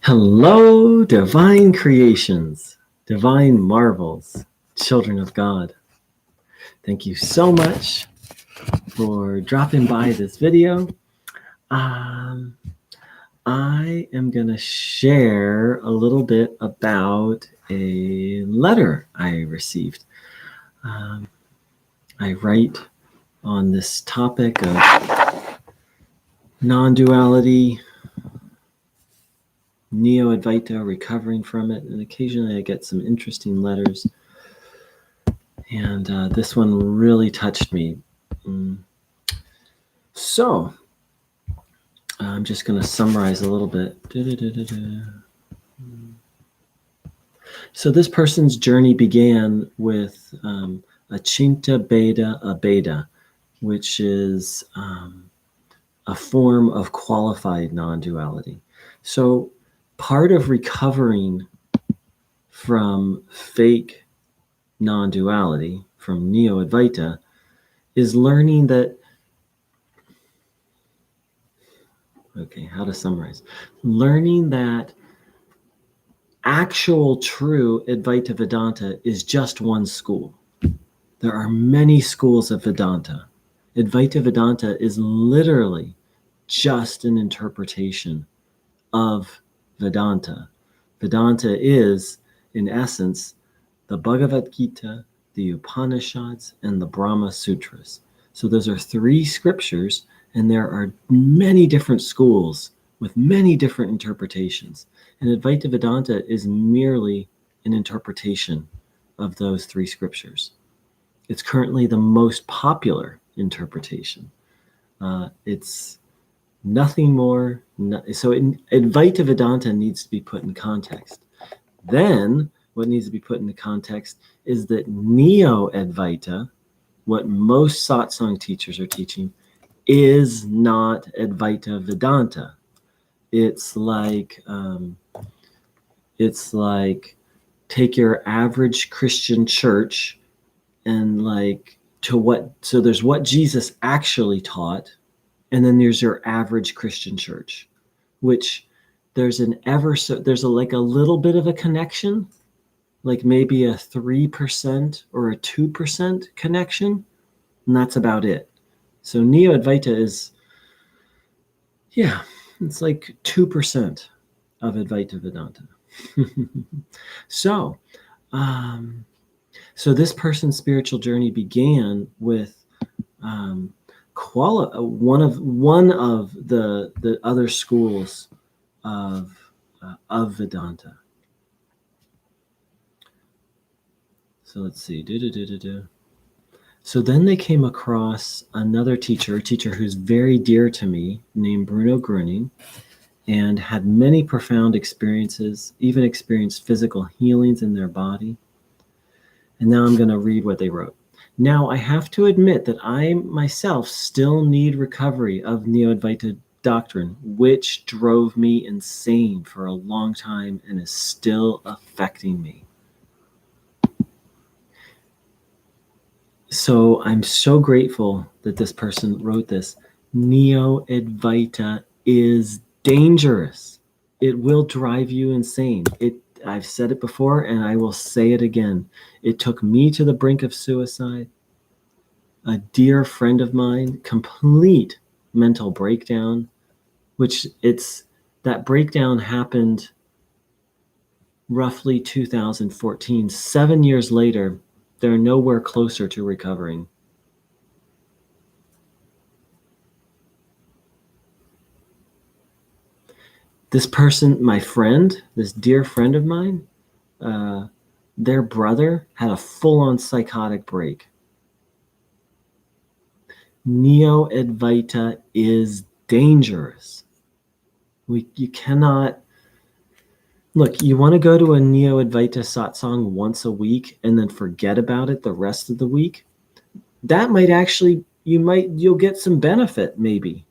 Hello, divine creations, divine marvels, children of God. Thank you so much for dropping by this video. I am going to share a little bit about a letter I received. I write on this topic of non-duality, Neo-Advaita, recovering from it, and occasionally I get some interesting letters. And this one really touched me. So, I'm just going to summarize a little bit. So this person's journey began with Achinta Beda Abeda, which is a form of qualified non-duality. So part of recovering from fake non-duality, from Neo-Advaita, is learning that, how to summarize? Learning that actual true Advaita Vedanta is just one school. There are many schools of Vedanta. Advaita Vedanta is literally just an interpretation of Vedanta. Vedanta is, in essence, the Bhagavad Gita, the Upanishads, and the Brahma Sutras. So those are three scriptures, and there are many different schools with many different interpretations. And Advaita Vedanta is merely an interpretation of those three scriptures. It's currently the most popular interpretation. It's nothing more. So Advaita Vedanta needs to be put in context. Then what needs to be put into context is that Neo-Advaita, what most satsang teachers are teaching, is not Advaita Vedanta. It's like take your average Christian church and so there's what Jesus actually taught, and then there's your average Christian church, which there's a little bit of a connection, like maybe a 3% or a 2% connection, and that's about it. So Neo-Advaita is, it's like 2% of Advaita Vedanta. So this person's spiritual journey began with one of the other schools of Vedanta. So let's see. So then they came across another teacher, a teacher who's very dear to me, named Bruno Gröning, and had many profound experiences, even experienced physical healings in their body. And now I'm going to read what they wrote. Now, I have to admit that I myself still need recovery of Neo-Advaita doctrine, which drove me insane for a long time and is still affecting me. So I'm so grateful that this person wrote this. Neo-Advaita is dangerous. It will drive you insane. I've said it before and I will say it again. It took me to the brink of suicide. A dear friend of mine, complete mental breakdown, that breakdown happened roughly 2014. 7 years later, they're nowhere closer to recovering. This person, my friend, this dear friend of mine, their brother had a full-on psychotic break. Neo-Advaita is dangerous. You cannot... Look, you want to go to a Neo-Advaita satsang once a week and then forget about it the rest of the week? That might actually, you'll get some benefit maybe.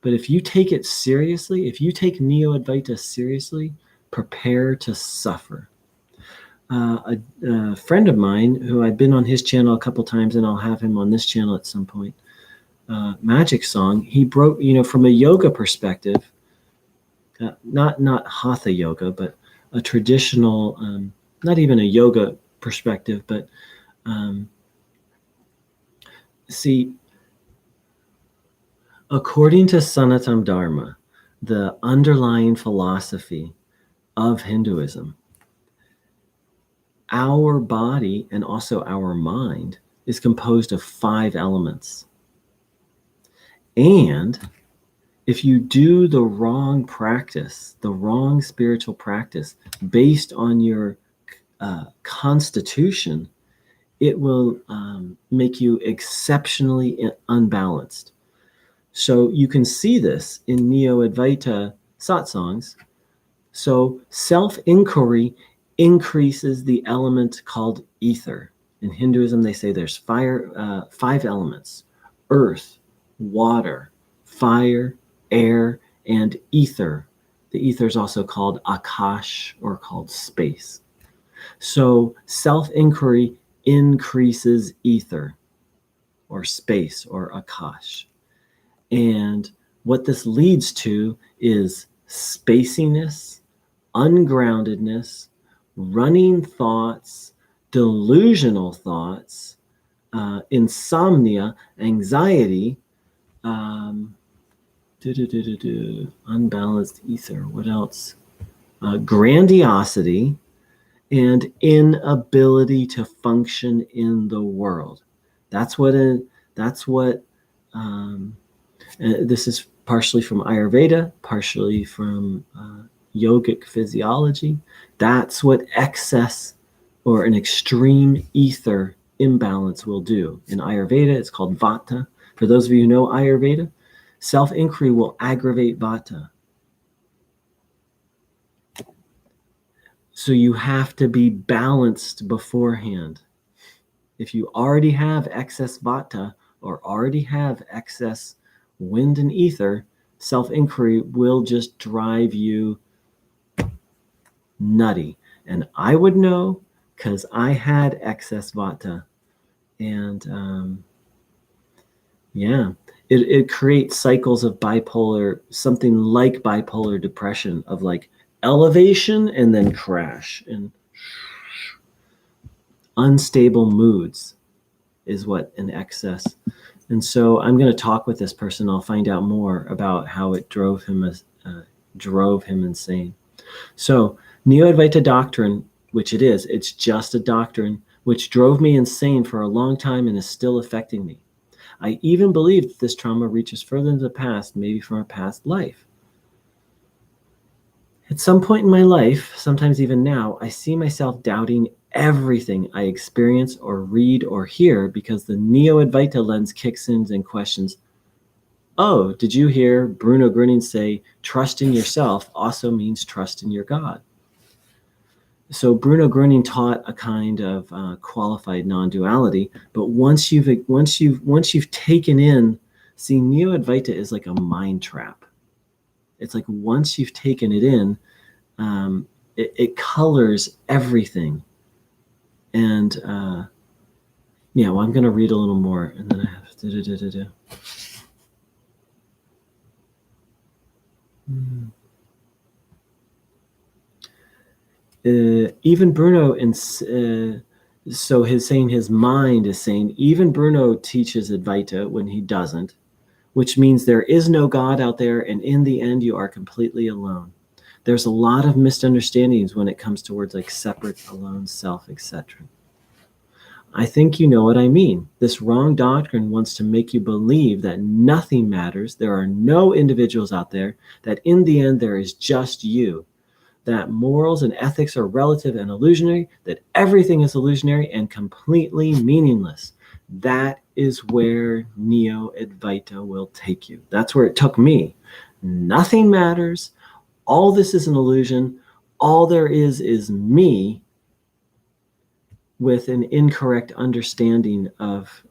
But if you take it seriously, if you take Neo-Advaita seriously, prepare to suffer. A friend of mine who I've been on his channel a couple times, and I'll have him on this channel at some point, Magic Song, he broke, from a yoga perspective, not hatha yoga, but a traditional, not even a yoga perspective, but see, according to Sanatana Dharma, the underlying philosophy of Hinduism, our body and also our mind is composed of 5 elements. And if you do the wrong practice, the wrong spiritual practice based on your constitution, it will make you exceptionally unbalanced. So you can see this in Neo-Advaita satsangs. So self-inquiry increases the element called ether. In Hinduism, they say there's 5 elements: earth, water, fire, air, and ether. The ether is also called akash or called space. So self-inquiry increases ether or space or akash. And what this leads to is spaciness, ungroundedness, running thoughts, delusional thoughts, insomnia, anxiety, unbalanced ether. What else? Grandiosity and inability to function in the world. That's what. This is partially from Ayurveda, partially from yogic physiology. That's what excess or an extreme ether imbalance will do. In Ayurveda, it's called Vata. For those of you who know Ayurveda, self-inquiry will aggravate Vata. So you have to be balanced beforehand. If you already have excess Vata or already have excess wind and ether, self-inquiry will just drive you nutty. And I would know because I had excess Vata. And it creates cycles of bipolar, something like bipolar depression, of like elevation and then crash, and unstable moods is what an excess. And so I'm going to talk with this person. I'll find out more about how it drove him insane. So Neo-Advaita doctrine, which it is, it's just a doctrine which drove me insane for a long time and is still affecting me. I even believe that this trauma reaches further into the past, maybe from a past life. At some point in my life, sometimes even now, I see myself doubting everything I experience or read or hear because the Neo-Advaita lens kicks in and questions, oh, did you hear Bruno Gröning say, trust in yourself also means trust in your God? So Bruno Gröning taught a kind of qualified non-duality, but once you've taken in, see, Neo-Advaita is like a mind trap. It's like once you've taken it in, it colors everything. And I'm going to read a little more, and then I have to. Even Bruno, so his mind is saying, even Bruno teaches Advaita when he doesn't, which means there is no God out there, and in the end, you are completely alone. There's a lot of misunderstandings when it comes to words like separate, alone, self, etc. I think you know what I mean. This wrong doctrine wants to make you believe that nothing matters, there are no individuals out there, that in the end there is just you, that morals and ethics are relative and illusionary, that everything is illusionary and completely meaningless. That is where Neo-Advaita will take you. That's where it took me. Nothing matters. All this is an illusion. All there is me, with an incorrect understanding of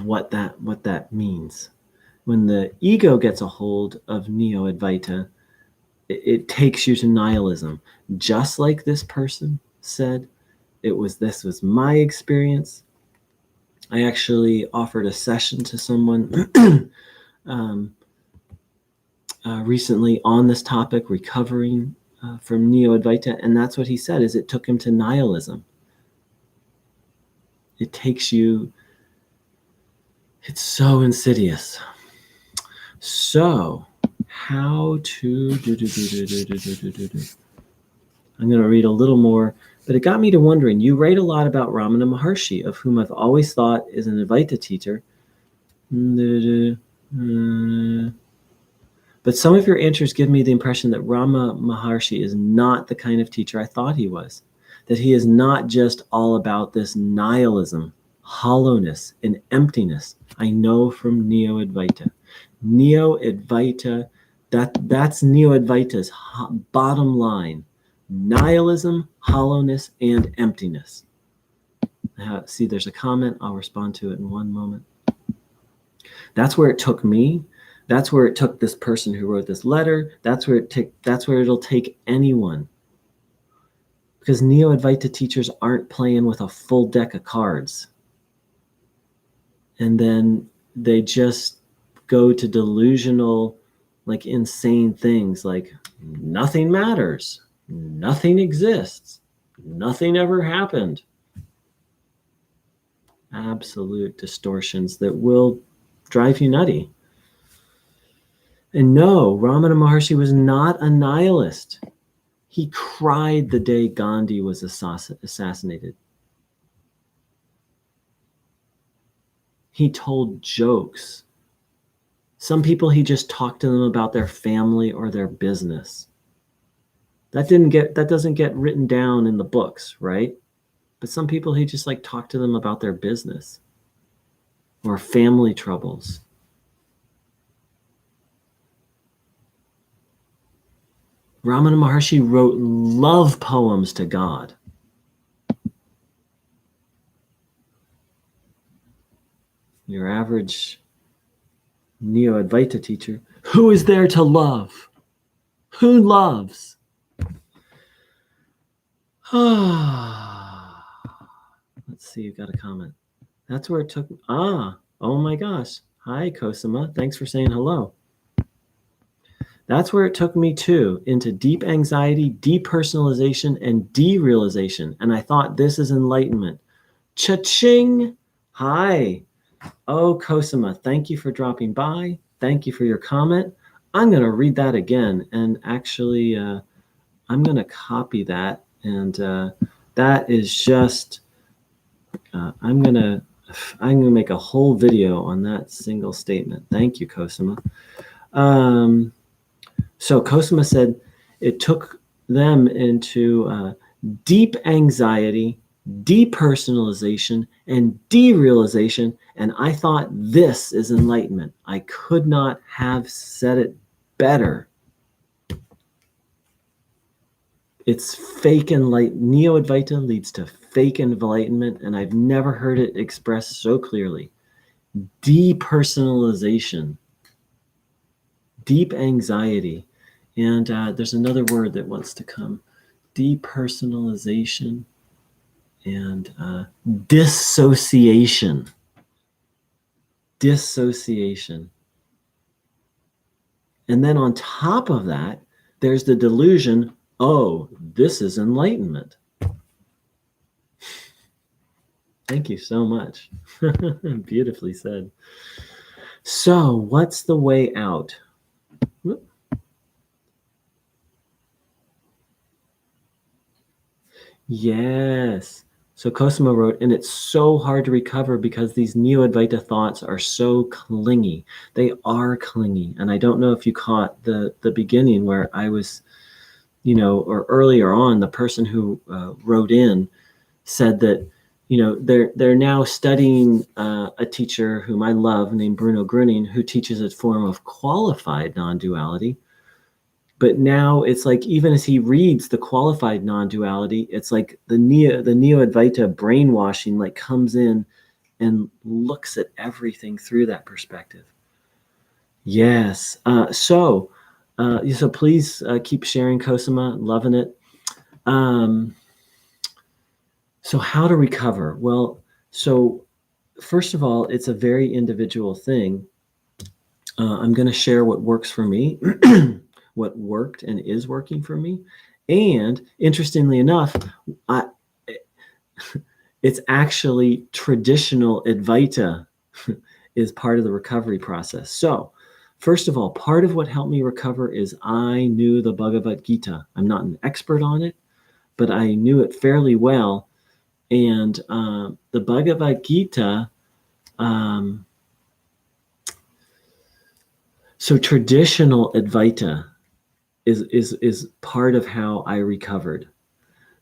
what that means. When the ego gets a hold of Neo-Advaita, it takes you to nihilism. Just like this person said, this was my experience. I actually offered a session to someone recently on this topic, recovering from Neo-Advaita, and that's what he said, is it took him to nihilism. It takes you, it's so insidious. So, how to I'm going to read a little more, but it got me to wondering, you write a lot about Ramana Maharshi, of whom I've always thought is an Advaita teacher. But some of your answers give me the impression that Rama Maharshi is not the kind of teacher I thought he was. That he is not just all about this nihilism, hollowness, and emptiness I know from Neo-Advaita. Neo-Advaita, that's Neo-Advaita's bottom line. Nihilism, hollowness, and emptiness. See, there's a comment. I'll respond to it in one moment. That's where it took me. That's where it took this person who wrote this letter. That's where it'll take anyone. Because Neo-Advaita teachers aren't playing with a full deck of cards. And then they just go to delusional, like insane things like nothing matters, nothing exists, nothing ever happened. Absolute distortions that will drive you nutty. And no, Ramana Maharshi was not a nihilist. He cried the day Gandhi was assassinated. He told jokes. Some people, he just talked to them about their family or their business. That doesn't get written down in the books, right? But some people, he just like talked to them about their business or family troubles. Ramana Maharshi wrote love poems to God. Your average Neo-Advaita teacher, who is there to love? Who loves? Let's see, you got a comment. That's where it took. Oh my gosh. Hi, Cosima. Thanks for saying hello. That's where it took me too, into deep anxiety, depersonalization, and derealization. And I thought, this is enlightenment. Cha-ching! Hi. Oh, Cosima, thank you for dropping by. Thank you for your comment. I'm going to read that again. And actually, I'm going to copy that. And that is just, I'm going to make a whole video on that single statement. Thank you, Cosima. So Cosima said it took them into deep anxiety, depersonalization, and derealization. And I thought, this is enlightenment. I could not have said it better. It's fake enlightenment. Neo-Advaita leads to fake enlightenment, and I've never heard it expressed so clearly. Depersonalization, deep anxiety. And there's another word that wants to come. Depersonalization and dissociation. Dissociation. And then on top of that, there's the delusion, oh, this is enlightenment. Thank you so much. Beautifully said. So what's the way out? Whoop. Yes. So Cosima wrote, and it's so hard to recover because these Neo-Advaita thoughts are so clingy. They are clingy. And I don't know if you caught the beginning where I was, or earlier on, the person who wrote in said that, they're now studying a teacher whom I love named Bruno Gröning, who teaches a form of qualified non-duality. But now it's like, even as he reads the qualified non-duality, it's like the Neo-Advaita brainwashing like comes in and looks at everything through that perspective. Yes. So please keep sharing, Cosima. Loving it. So how to recover? Well, so first of all, it's a very individual thing. I'm going to share what works for me, what worked and is working for me. And interestingly enough, I, it's actually traditional Advaita is part of the recovery process. So, first of all, part of what helped me recover is I knew the Bhagavad Gita. I'm not an expert on it, but I knew it fairly well. And the Bhagavad Gita, so traditional Advaita is part of how I recovered.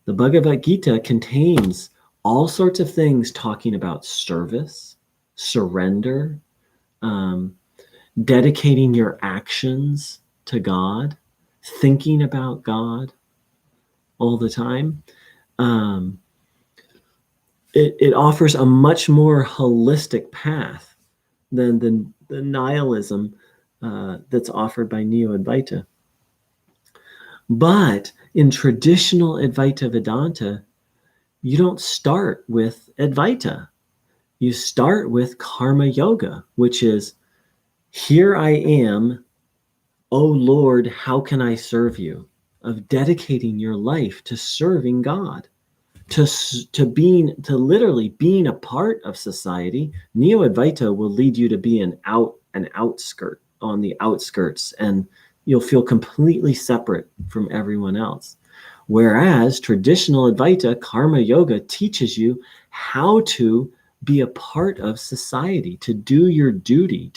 The Bhagavad Gita contains all sorts of things talking about service, surrender, um, dedicating your actions to God, thinking about God all the time. Um, it offers a much more holistic path than the nihilism that's offered by Neo-Advaita. But in traditional Advaita Vedanta, you don't start with Advaita. You start with Karma Yoga, which is, here I am, O Lord, how can I serve you? Of dedicating your life to serving God, to literally being a part of society. Neo-Advaita will lead you to be an outskirt on the outskirts, and you'll feel completely separate from everyone else. Whereas traditional Advaita Karma Yoga teaches you how to be a part of society, to do your duty,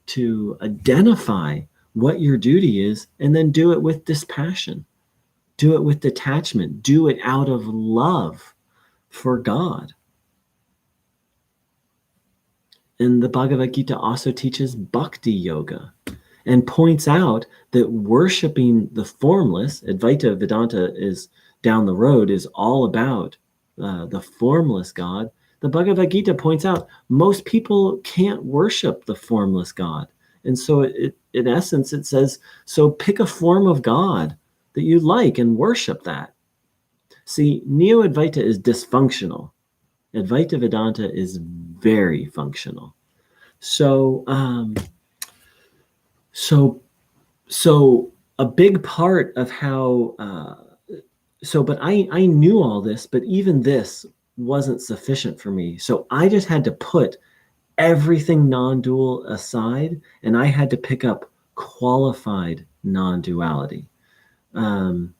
to identify what your duty is, and then do it with dispassion, do it with detachment, do it out of love for God. And the Bhagavad Gita also teaches bhakti yoga and points out that worshiping the formless, Advaita Vedanta is down the road, is all about the formless God. The Bhagavad Gita points out most people can't worship the formless God. And so in essence, it says, so pick a form of God that you like and worship that. See, Neo-Advaita is dysfunctional. Advaita Vedanta is very functional. So, so a big part of how but I knew all this, but even this wasn't sufficient for me. So I just had to put everything non-dual aside, and I had to pick up qualified non-duality, and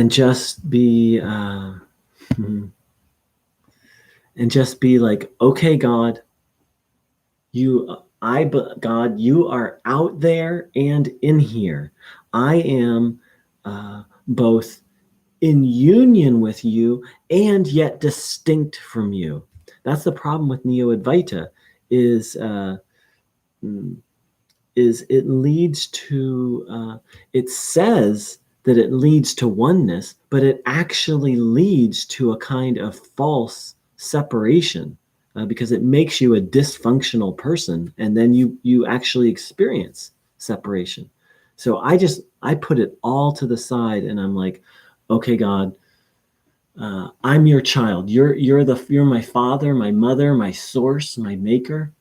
just be like, okay, God, God, you are out there and in here. I am both in union with you and yet distinct from you. That's the problem with Neo-Advaita, is it leads to, it says that it leads to oneness, but it actually leads to a kind of false separation, because it makes you a dysfunctional person, and then you actually experience separation. So I put it all to the side, and I'm like, okay, God, I'm your child. You're my father, my mother, my source, my maker.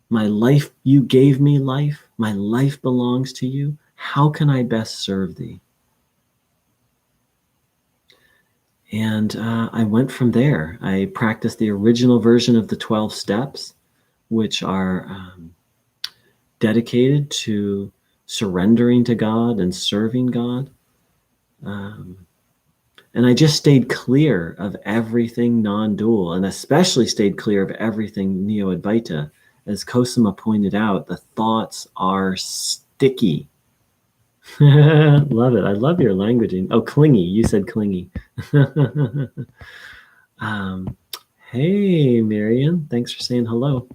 My life, you gave me life. My life belongs to you. How can I best serve thee? And I went from there. I practiced the original version of the 12 steps, which are dedicated to surrendering to God and serving God. And I just stayed clear of everything non-dual, and especially stayed clear of everything Neo-Advaita. As Cosima pointed out, the thoughts are sticky. Love it. I love your languaging. Oh, clingy. You said clingy. Hey, Marion. Thanks for saying hello.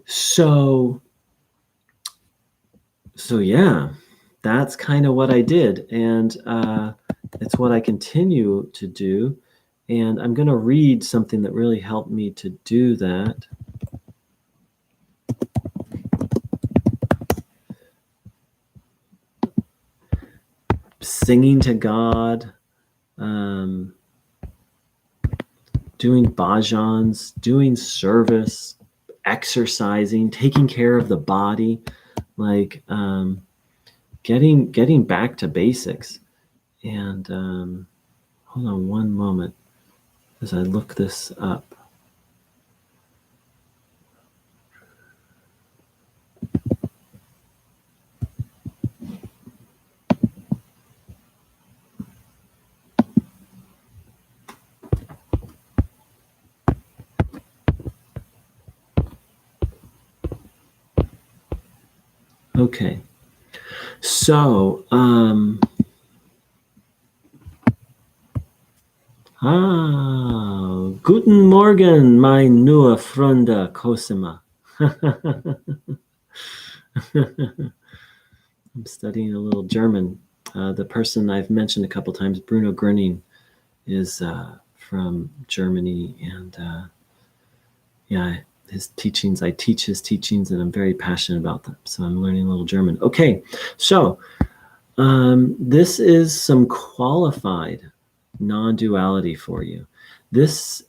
So yeah, that's kind of what I did. And it's what I continue to do. And I'm going to read something that really helped me to do that. Singing to God, doing bhajans, doing service, exercising, taking care of the body, like getting back to basics. And hold on one moment as I look this up. Okay. So, guten Morgen, mein nur Freunde Cosima. I'm studying a little German. The person I've mentioned a couple times, Bruno Gröning, is from Germany, and yeah, his teachings. I teach his teachings, and I'm very passionate about them. So I'm learning a little German. Okay, so this is some qualified non-duality for you. This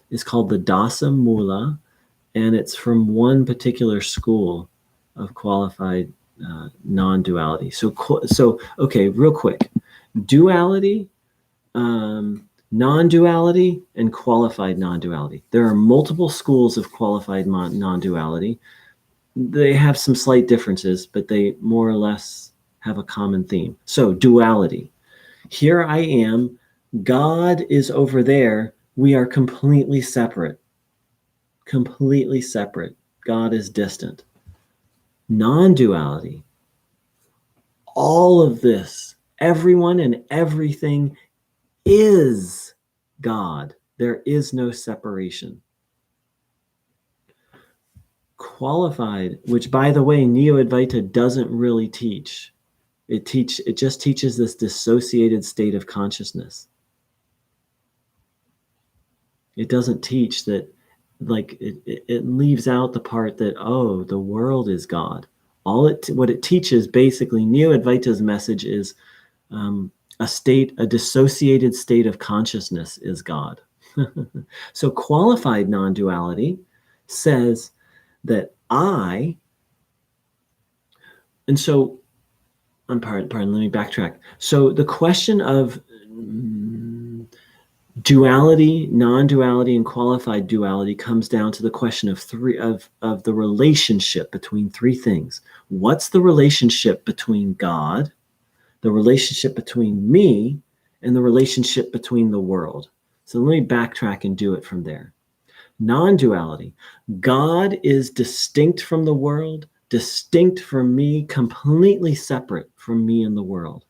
is called the Dasa Mula, and it's from one particular school of qualified non-duality. So okay, real quick, duality, non-duality, and qualified non-duality. There are multiple schools of qualified non-duality. They have some slight differences, but they more or less have a common theme. So duality. Here I am. God is over there. We are completely separate. Completely separate. God is distant. Non-duality. All of this, everyone and everything is God. There is no separation. Qualified, which by the way, Neo-Advaita doesn't really teach. It just teaches this dissociated state of consciousness. It doesn't teach that, like it leaves out the part that, oh, the world is God. What it teaches, basically, Neo-Advaita's message is a dissociated state of consciousness is God. So qualified non-duality says that and so, pardon, let me backtrack. So the question of duality, non-duality, and qualified duality comes down to the question of the relationship between three things. What's the relationship between God, the relationship between me, and the relationship between the world? So let me backtrack and do it from there. Non-duality. God is distinct from the world, distinct from me, completely separate from me and the world.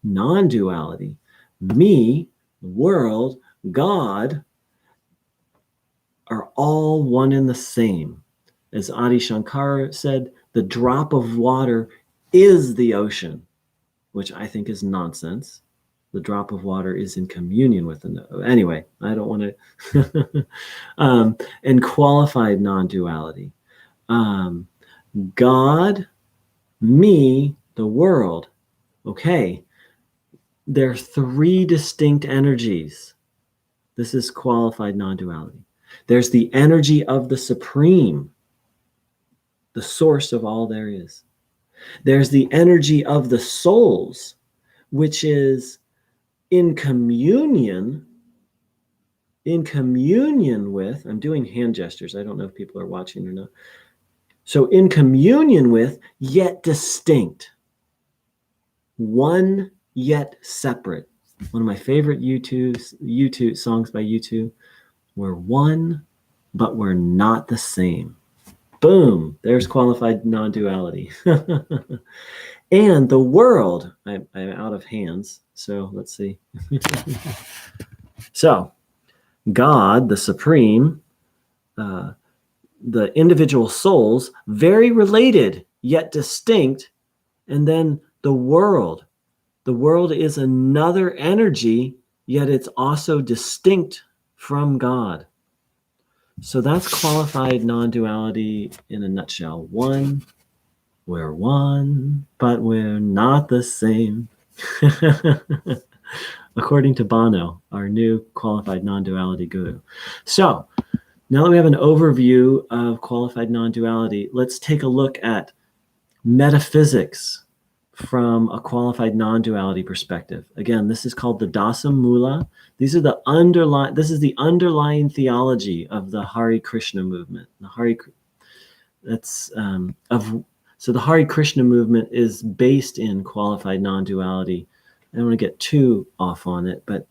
Non-duality. Me, the world, God are all one and the same. As Adi Shankara said, the drop of water is the ocean, which I think is nonsense. The drop of water is in communion with the anyway, I don't want to and qualified non-duality. God, me, the world. Okay. There are three distinct energies. This is qualified non-duality. There's the energy of the Supreme, the source of all there is. There's the energy of the souls, which is in communion with, I'm doing hand gestures. I don't know if people are watching or not. So in communion with, yet distinct. One, yet separate. One of my favorite YouTube songs by YouTube. We're one, but we're not the same. Boom, there's qualified non-duality. And the world, I'm out of hands, so let's see. So, God, the Supreme, the individual souls, very related, yet distinct. And then the world. The world is another energy, yet it's also distinct from God. So that's qualified non-duality in a nutshell. One, we're one, but we're not the same. according to Bono, our new qualified non-duality guru. So now that we have an overview of qualified non-duality, let's take a look at metaphysics from a qualified non-duality perspective. Again, this is called the Dasa Mula. This is the underlying theology of the Hare Krishna movement. So the Hare Krishna movement is based in qualified non-duality. I don't want to get too off on it, but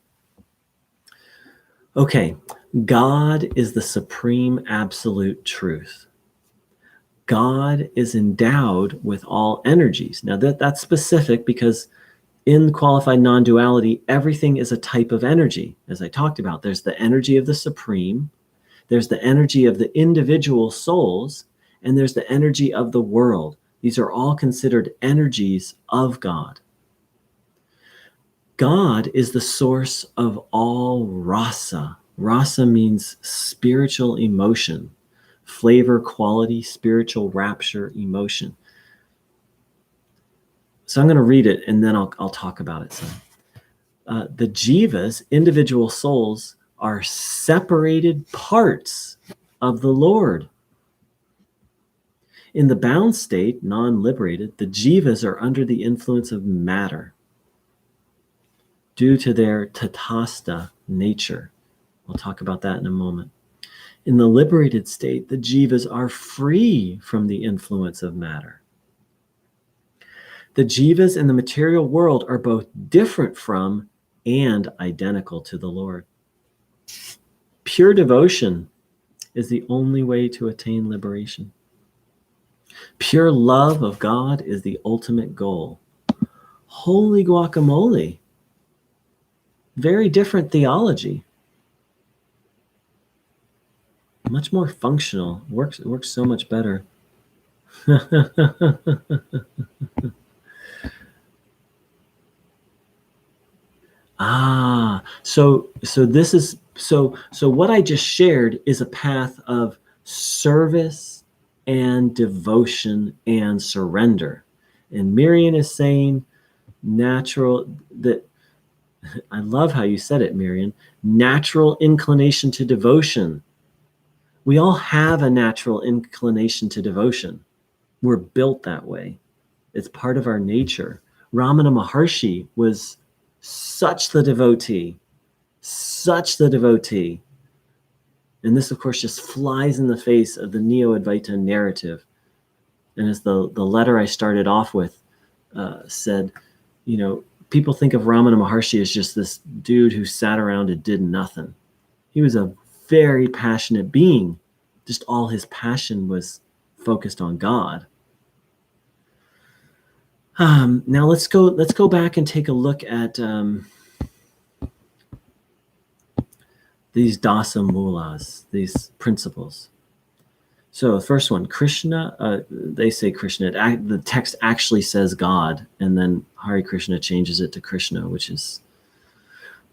okay, God is the supreme absolute truth. God is endowed with all energies. Now that's specific because in qualified non-duality, everything is a type of energy. As I talked about, there's the energy of the supreme, there's the energy of the individual souls, and there's the energy of the world. These are all considered energies of God. God is the source of all rasa. Rasa means spiritual emotion, flavor, quality, spiritual rapture, emotion. So I'm going to read it and then I'll talk about it some. The jivas, individual souls, are separated parts of the Lord. In the bound state, non-liberated, the jivas are under the influence of matter due to their tatastha nature. We'll talk about that in a moment. In the liberated state, the jivas are free from the influence of matter. The jivas in the material world are both different from and identical to the Lord. Pure devotion is the only way to attain liberation. Pure love of God is the ultimate goal. Holy guacamole. Very different theology. Much more functional. It works so much better. So what I just shared is a path of service and devotion and surrender. And Miriam is saying natural, that I love how you said it, Miriam, natural inclination to devotion. We all have a natural inclination to devotion. We're built that way. It's part of our nature. Ramana Maharshi was such the devotee. And this, of course, just flies in the face of the Neo-Advaita narrative. And as the letter I started off with said, people think of Ramana Maharshi as just this dude who sat around and did nothing. He was a very passionate being. Just all his passion was focused on God. Now let's go back and take a look at these dasa mulas, these principles. So the first one, Krishna, they say Krishna. The text actually says God, and then Hare Krishna changes it to Krishna, which is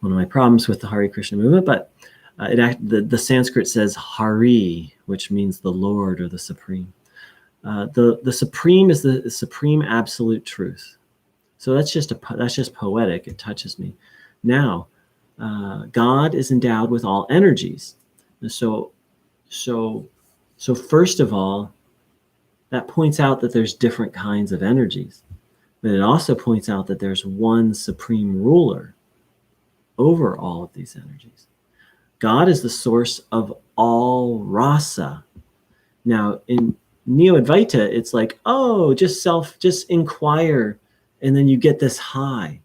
one of my problems with the Hare Krishna movement. But the Sanskrit says Hari, which means the Lord or the Supreme. The Supreme is the supreme absolute truth. So that's just poetic. It touches me. Now, God is endowed with all energies. So first of all, that points out that there's different kinds of energies. But it also points out that there's one supreme ruler over all of these energies. God is the source of all rasa. Now, in Neo-Advaita, it's like, just inquire, and then you get this high.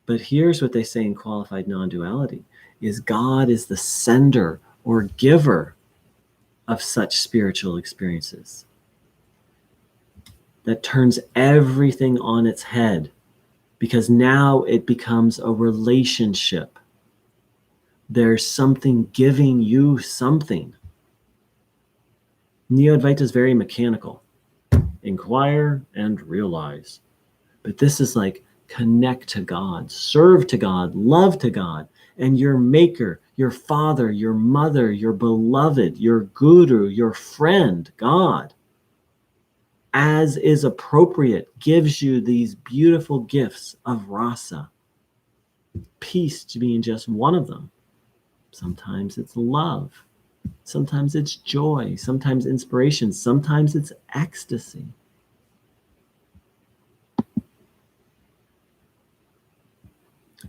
But here's what they say in qualified non-duality, is God is the sender or giver of such spiritual experiences. That turns everything on its head, because now it becomes a relationship. There's something giving you something. Neo-Advaita is very mechanical. Inquire and realize. But this is like connect to God, serve to God, love to God, and your maker, your father, your mother, your beloved, your guru, your friend, God, as is appropriate, gives you these beautiful gifts of rasa. peace to being just one of them. Sometimes it's love. Sometimes it's joy. Sometimes inspiration. Sometimes it's ecstasy.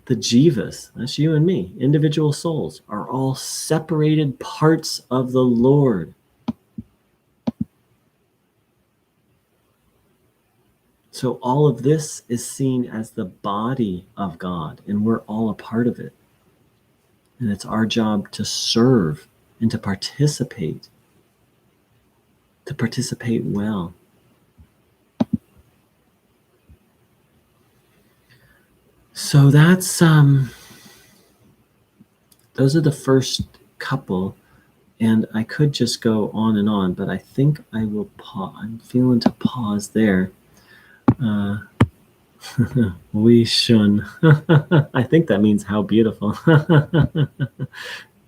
The jivas, that's you and me, individual souls, are all separated parts of the Lord. So all of this is seen as the body of God, and we're all a part of it. And it's our job to serve and to participate well. So that's those are the first couple, and I could just go on and on, but I think I will pause. I'm feeling to pause there. We shun. I think that means how beautiful.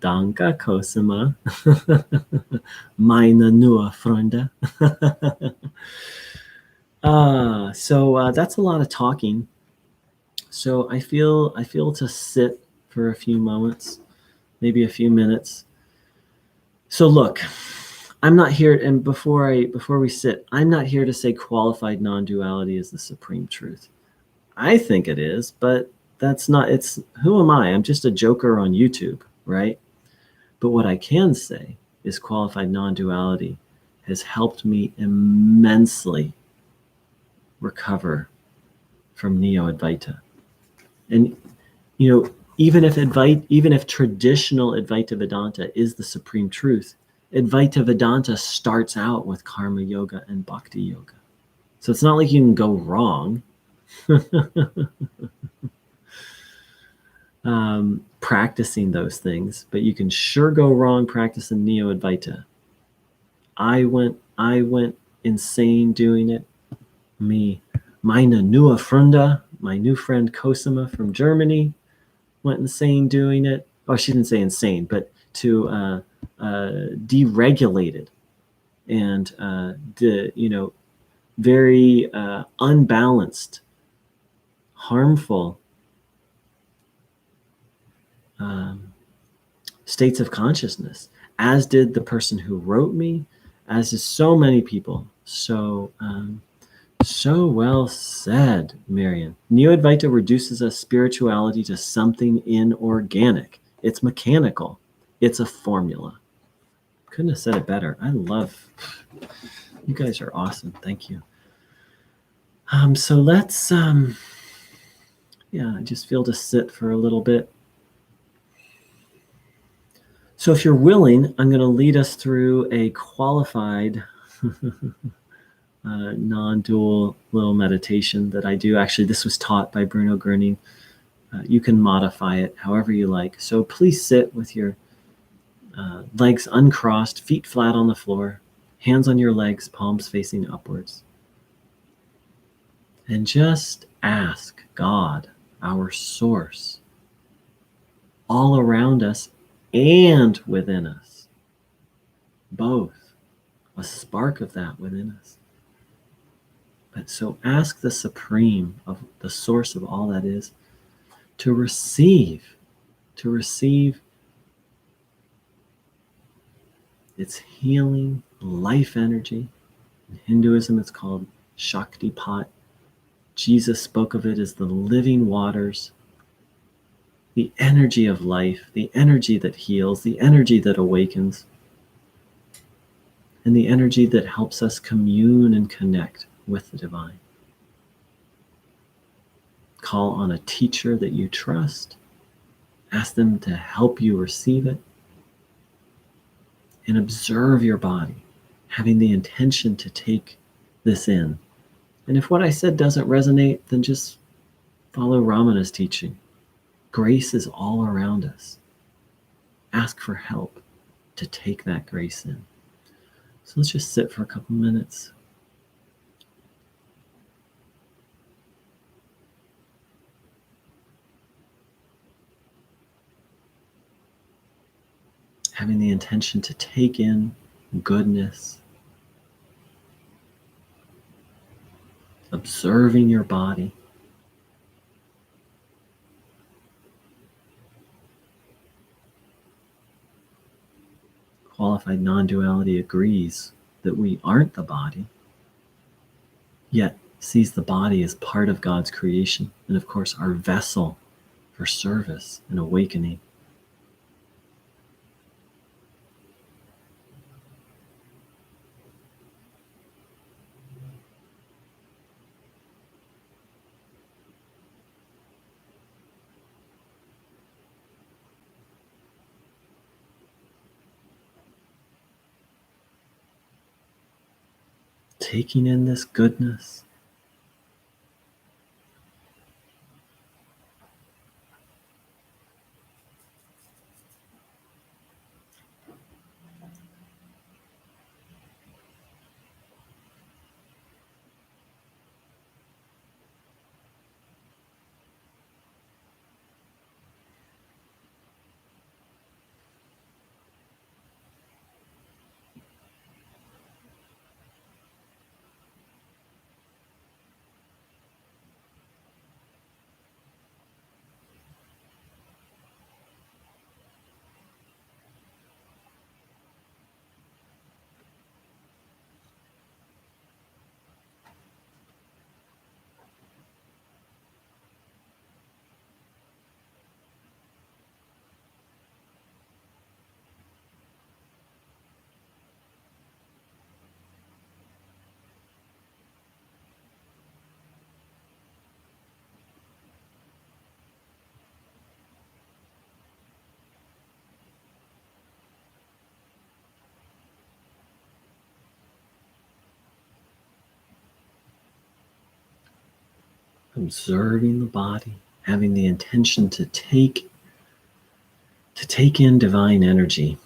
Danka Cosima. Meine neue Freunde. So that's a lot of talking. So I feel to sit for a few moments, maybe a few minutes. So look, I'm not here, and before we sit, I'm not here to say qualified non-duality is the supreme truth. I think it is, but that's not, it's, who am I? I'm just a joker on YouTube, right? But what I can say is qualified non-duality has helped me immensely recover from Neo-Advaita. And, you know, even if traditional Advaita Vedanta is the supreme truth, Advaita Vedanta starts out with karma yoga and bhakti yoga. So it's not like you can go wrong practicing those things, but you can sure go wrong practicing Neo-Advaita. I went insane doing it. Meine neue Freunde, my new friend Cosima from Germany, went insane doing it. Oh, she didn't say insane, but to deregulated and very unbalanced, harmful states of consciousness, as did the person who wrote me, as did so many people. So well said, Marian. Neo-Advaita reduces a spirituality to something inorganic. It's mechanical. It's a formula. Couldn't have said it better. I love, you guys are awesome. Thank you. So let's, I just feel to sit for a little bit. So if you're willing, I'm going to lead us through a qualified non-dual little meditation that I do. Actually, this was taught by Bruno Gröning. You can modify it however you like. So please sit with your legs uncrossed, feet flat on the floor, hands on your legs, palms facing upwards. And just ask God, our source, all around us and within us, both, a spark of that within us. But so ask the supreme, of the source of all that is, to receive its healing life energy. In Hinduism, it's called Shakti Pot. Jesus spoke of it as the living waters, the energy of life, the energy that heals, the energy that awakens, and the energy that helps us commune and connect with the divine. Call on a teacher that you trust. Ask them to help you receive it. And observe your body, having the intention to take this in. And if what I said doesn't resonate, then just follow Ramana's teaching. Grace is all around us. Ask for help to take that grace in. So let's just sit for a couple minutes. Having the intention to take in goodness. Observing your body. qualified non-duality agrees that we aren't the body, yet sees the body as part of God's creation, and of course our vessel for service and awakening. Taking in this goodness. Observing the body, having the intention to take in divine energy.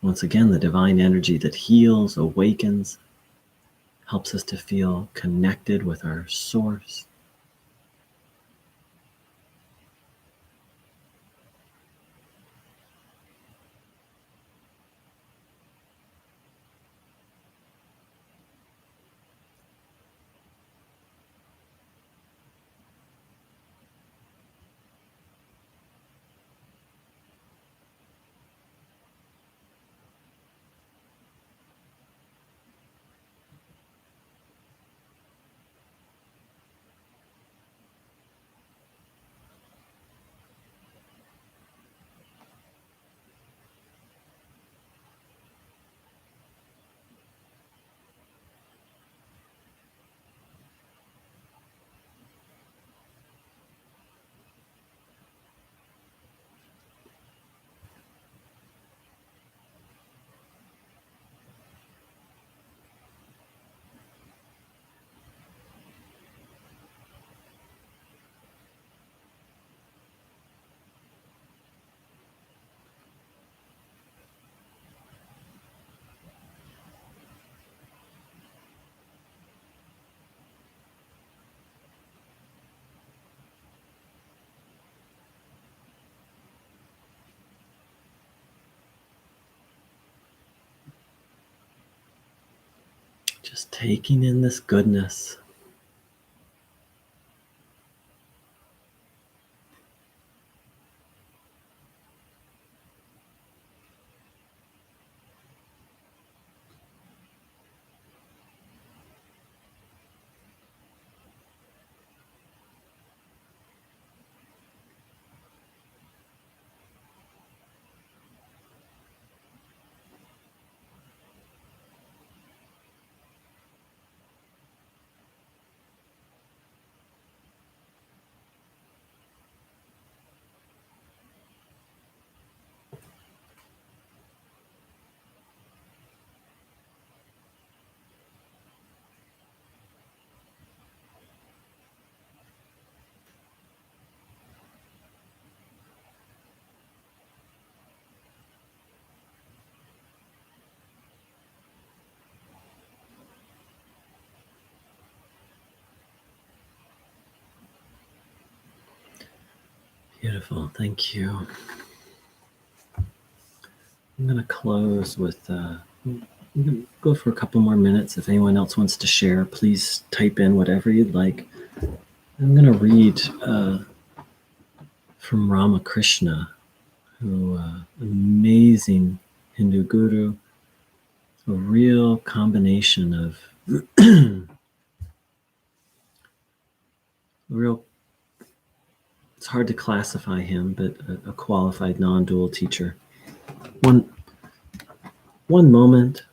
Once again, the divine energy that heals, awakens, helps us to feel connected with our source. Just taking in this goodness. Beautiful, thank you. I'm going to close with, I'm going to go for a couple more minutes. If anyone else wants to share, please type in whatever you'd like. I'm going to read from Ramakrishna, who amazing Hindu guru, a real combination of real. It's hard to classify him, but a qualified non-dual teacher. One moment.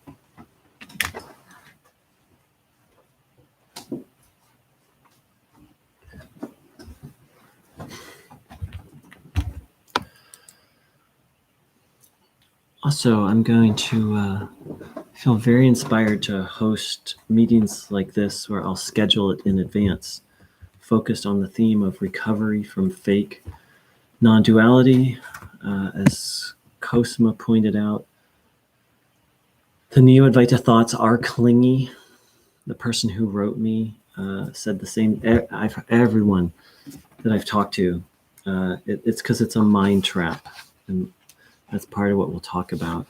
Also, I'm going to feel very inspired to host meetings like this where I'll schedule it in advance, focused on the theme of recovery from fake non-duality. As Cosima pointed out, the Neo-Advaita thoughts are clingy. The person who wrote me said the same. Everyone that I've talked to, it's because it's a mind trap, and that's part of what we'll talk about.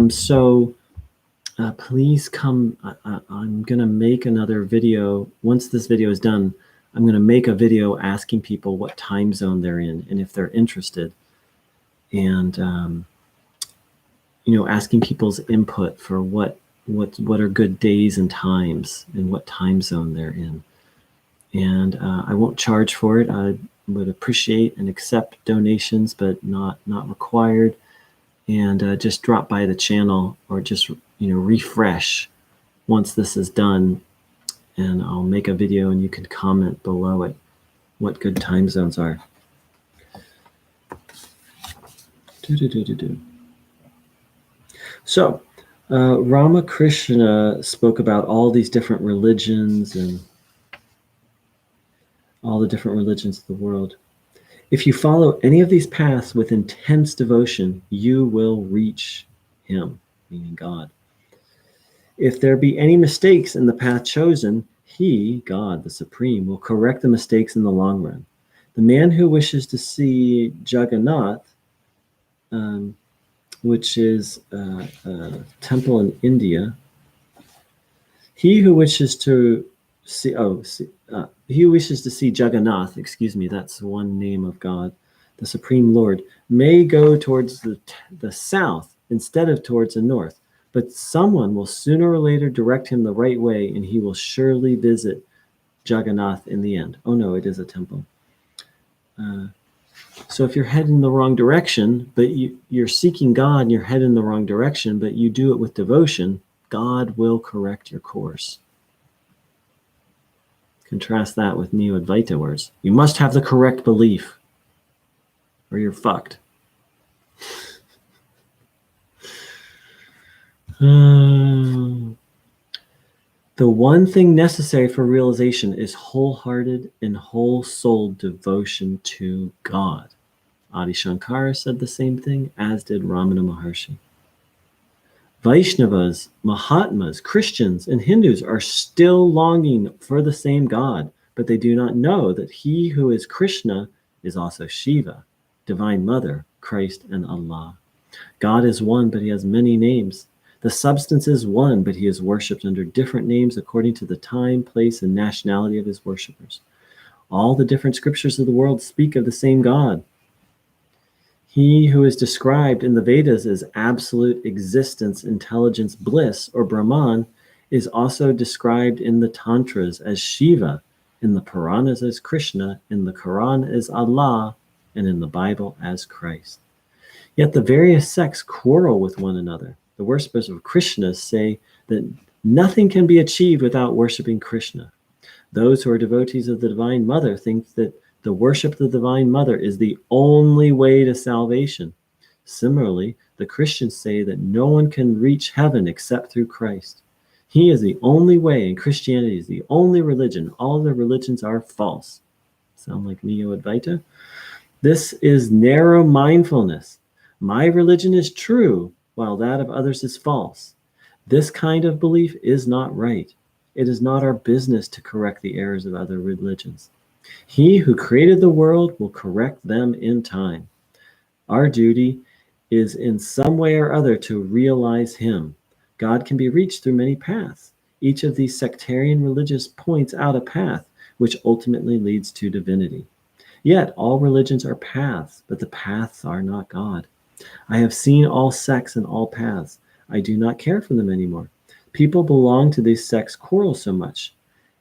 So please come. I'm going to make another video. Once this video is done, I'm going to make a video asking people what time zone they're in and if they're interested. And, asking people's input for what are good days and times and what time zone they're in. And I won't charge for it. I would appreciate and accept donations, but not required. And just drop by the channel or just refresh once this is done, and I'll make a video and you can comment below it what good time zones are. So Ramakrishna spoke about all these different religions and all the different religions of the world. If you follow any of these paths with intense devotion, you will reach him, meaning God. If there be any mistakes in the path chosen, he, God, the Supreme, will correct the mistakes in the long run. The man who wishes to see Jagannath, which is a temple in India, he who wishes to see, he who wishes to see Jagannath, that's one name of God, the Supreme Lord, may go towards the south instead of towards the north. But someone will sooner or later direct him the right way, and he will surely visit Jagannath in the end. Oh no, it is a temple. So if you're heading in the wrong direction, but you're seeking God and you're heading in the wrong direction, but you do it with devotion, God will correct your course. Contrast that with Neo-Advaita words. You must have the correct belief, or you're fucked. The one thing necessary for realization is wholehearted and whole-souled devotion to God. Adi Shankara said the same thing, as did Ramana Maharshi. Vaishnavas, Mahatmas, Christians, and Hindus are still longing for the same God, but they do not know that he who is Krishna is also Shiva, Divine Mother, Christ, and Allah. God is one, but he has many names. The substance is one, but he is worshipped under different names according to the time, place, and nationality of his worshippers. All the different scriptures of the world speak of the same God. He who is described in the Vedas as absolute existence, intelligence, bliss, or Brahman, is also described in the Tantras as Shiva, in the Puranas as Krishna, in the Quran as Allah, and in the Bible as Christ. Yet the various sects quarrel with one another. The worshippers of Krishna say that nothing can be achieved without worshiping Krishna. Those who are devotees of the Divine Mother think that the worship of the Divine Mother is the only way to salvation. Similarly, the Christians say that no one can reach heaven except through Christ. He is the only way, and Christianity is the only religion. All other religions are false. Sound like Neo-Advaita? This is narrow mindfulness. My religion is true, while that of others is false. This kind of belief is not right. It is not our business to correct the errors of other religions. He who created the world will correct them in time. Our duty is in some way or other to realize him. God can be reached through many paths. Each of these sectarian religions points out a path which ultimately leads to divinity. Yet all religions are paths, but the paths are not God. I have seen all sects and all paths. I do not care for them anymore. People belong to these sects quarrel so much.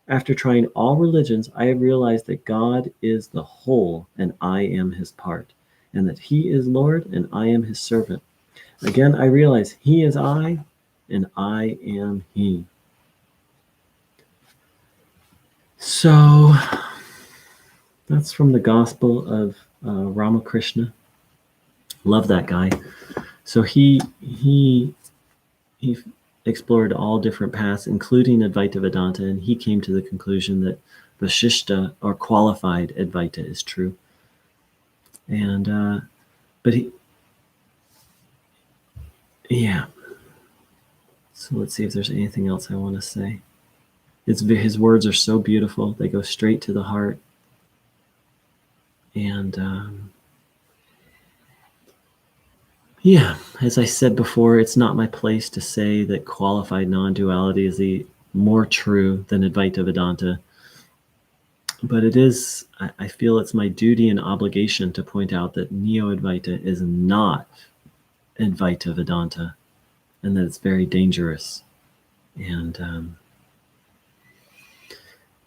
After trying all religions, I have realized that God is the whole and I am his part, and that he is Lord and I am his servant. Again, I realize he is I and I am he. So that's from the Gospel of Ramakrishna. Love that guy. So he explored all different paths, including Advaita Vedanta, and he came to the conclusion that Vashishta, or qualified Advaita, is true. And but yeah. So let's see if there's anything else I want to say. His words are so beautiful; they go straight to the heart. And yeah, as I said before, it's not my place to say that qualified non-duality is the more true than Advaita Vedanta. But it is, I feel it's my duty and obligation to point out that Neo-Advaita is not Advaita Vedanta, and that it's very dangerous. And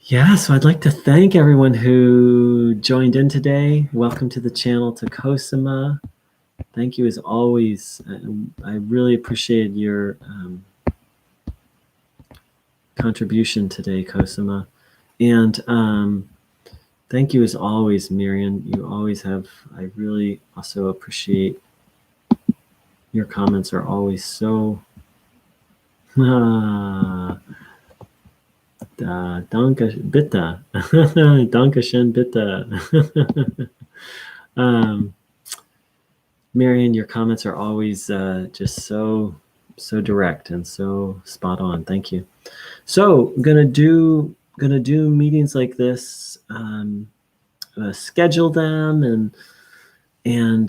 yeah, so I'd like to thank everyone who joined in today. Welcome to the channel, to Cosima. Thank you as always. I really appreciate your contribution today, Cosima. And thank you as always, Miriam. You always have, I really also appreciate your comments are always so danke bitte. Danke schön bitte. Marion, your comments are always just so direct and so spot on. Thank you. So I'm gonna do meetings like this, schedule them, and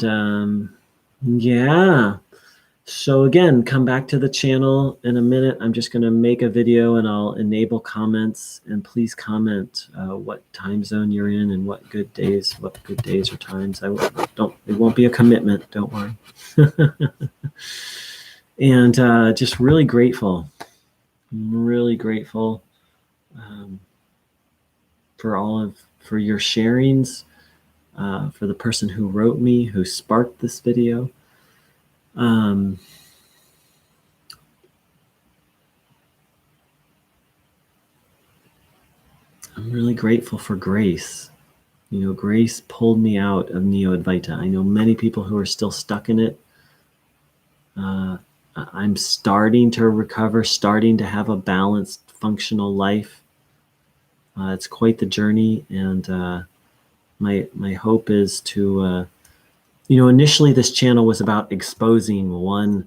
yeah. So again, come back to the channel in a minute. I'm just going to make a video and I'll enable comments, and please comment what time zone you're in and what good days or times. It won't be a commitment. Don't worry. And just really grateful. I'm really grateful for your sharings, for the person who wrote me, who sparked this video. I'm really grateful for grace. You know, grace pulled me out of Neo-Advaita. I know many people who are still stuck in it. I'm starting to recover, starting to have a balanced, functional life. It's quite the journey, and my hope is to, initially this channel was about exposing one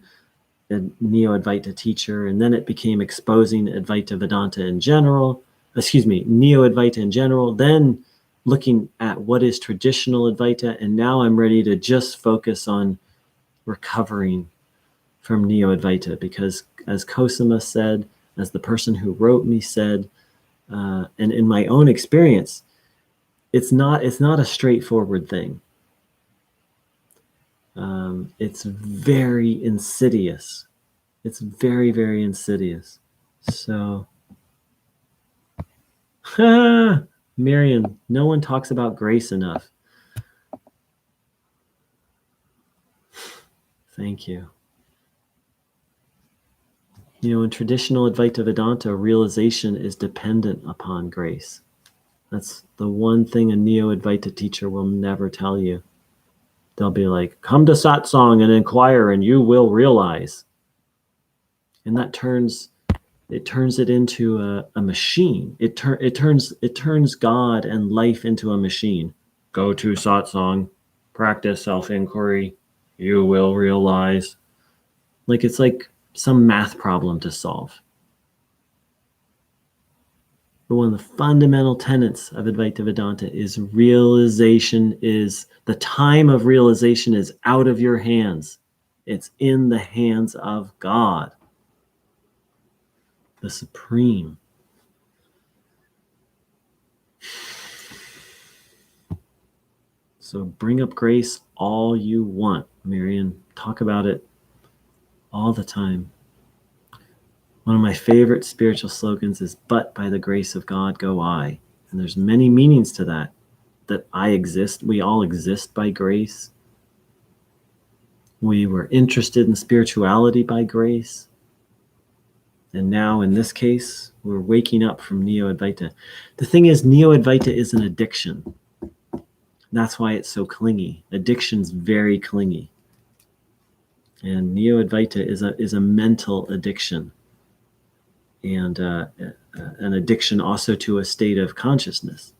Neo-Advaita teacher, and then it became exposing Advaita Vedanta in general. Neo-Advaita in general, then looking at what is traditional Advaita, and now I'm ready to just focus on recovering from Neo-Advaita, because as Cosima said, as the person who wrote me said, and in my own experience, it's not a straightforward thing. It's very insidious. It's very, very insidious. So, Marion, no one talks about grace enough. Thank you. In traditional Advaita Vedanta, realization is dependent upon grace. That's the one thing a Neo-Advaita teacher will never tell you. They'll be like, come to satsang and inquire and you will realize. And that turns it into a machine. It turns God and life into a machine. Go to satsang, practice self-inquiry, you will realize. It's like some math problem to solve. But one of the fundamental tenets of Advaita Vedanta is realization is, the time of realization is out of your hands. It's in the hands of God, the Supreme. So bring up grace all you want, Marian. Talk about it all the time. One of my favorite spiritual slogans is, "But by the grace of God go I." And there's many meanings to that. That I exist, we all exist by grace. We were interested in spirituality by grace. And now in this case, we're waking up from Neo-Advaita. The thing is, Neo-Advaita is an addiction. That's why it's so clingy. Addiction's very clingy. And Neo-Advaita is a mental addiction. And an addiction also to a state of consciousness.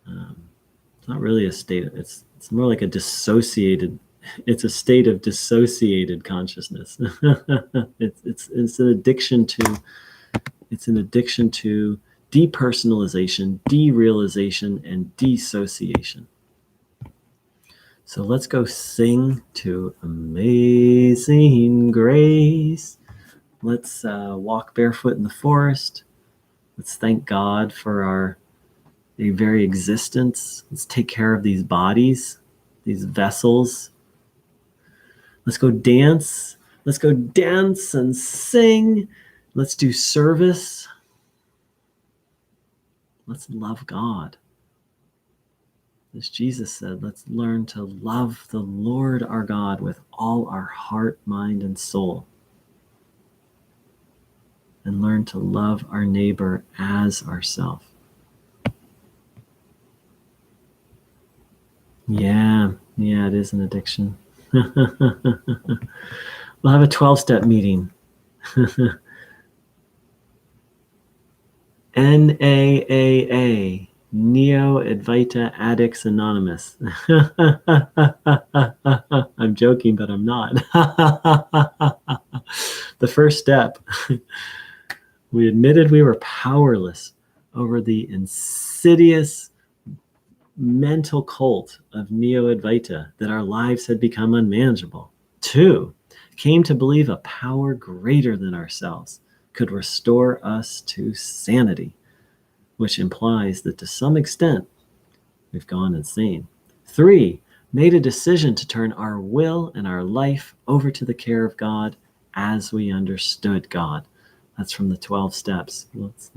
It's not really a state. It's more like a dissociated. It's a state of dissociated consciousness. it's an addiction to. It's an addiction to depersonalization, derealization, and dissociation. So let's go sing to Amazing Grace. Let's walk barefoot in the forest. Let's thank God for our very existence. Let's take care of these bodies, these vessels. Let's go dance. Let's go dance and sing. Let's do service. Let's love God. As Jesus said, let's learn to love the Lord our God with all our heart, mind, and soul. And learn to love our neighbor as ourselves. Yeah, it is an addiction. We'll have a 12-step meeting. NAAA, Neo-Advaita Addicts Anonymous. I'm joking, but I'm not. The first step, we admitted we were powerless over the insidious mental cult of Neo-Advaita, that our lives had become unmanageable. 2, came to believe a power greater than ourselves could restore us to sanity, which implies that to some extent we've gone insane. 3, made a decision to turn our will and our life over to the care of God as we understood God. That's from the 12 steps. Let's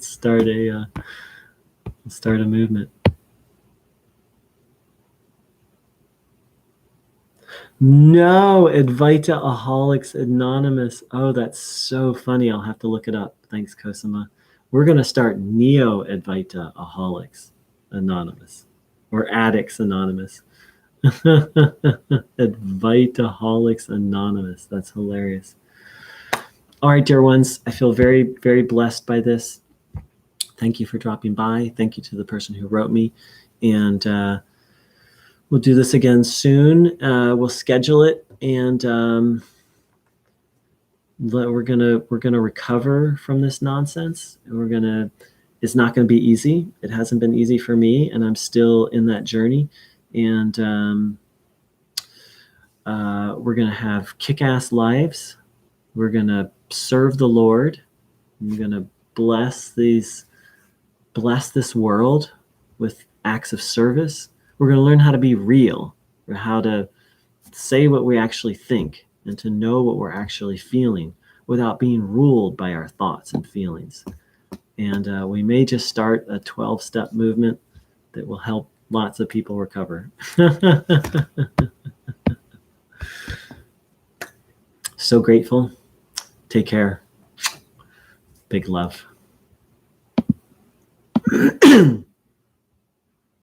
start a movement. No, Advaita-aholics Anonymous. Oh, that's so funny. I'll have to look it up. Thanks, Cosima. We're going to start Neo-Advaita-aholics Anonymous, or Addicts Anonymous. Advaita-aholics Anonymous. That's hilarious. All right, dear ones, I feel very, very blessed by this. Thank you for dropping by. Thank you to the person who wrote me. And we'll do this again soon. We'll schedule it, and we're gonna recover from this nonsense. And it's not gonna be easy. It hasn't been easy for me, and I'm still in that journey. And we're gonna have kick-ass lives. We're gonna serve the Lord. We're gonna bless this world with acts of service. We're going to learn how to be real, or how to say what we actually think, and to know what we're actually feeling without being ruled by our thoughts and feelings. And we may just start a 12-step movement that will help lots of people recover. So grateful. Take care. Big love.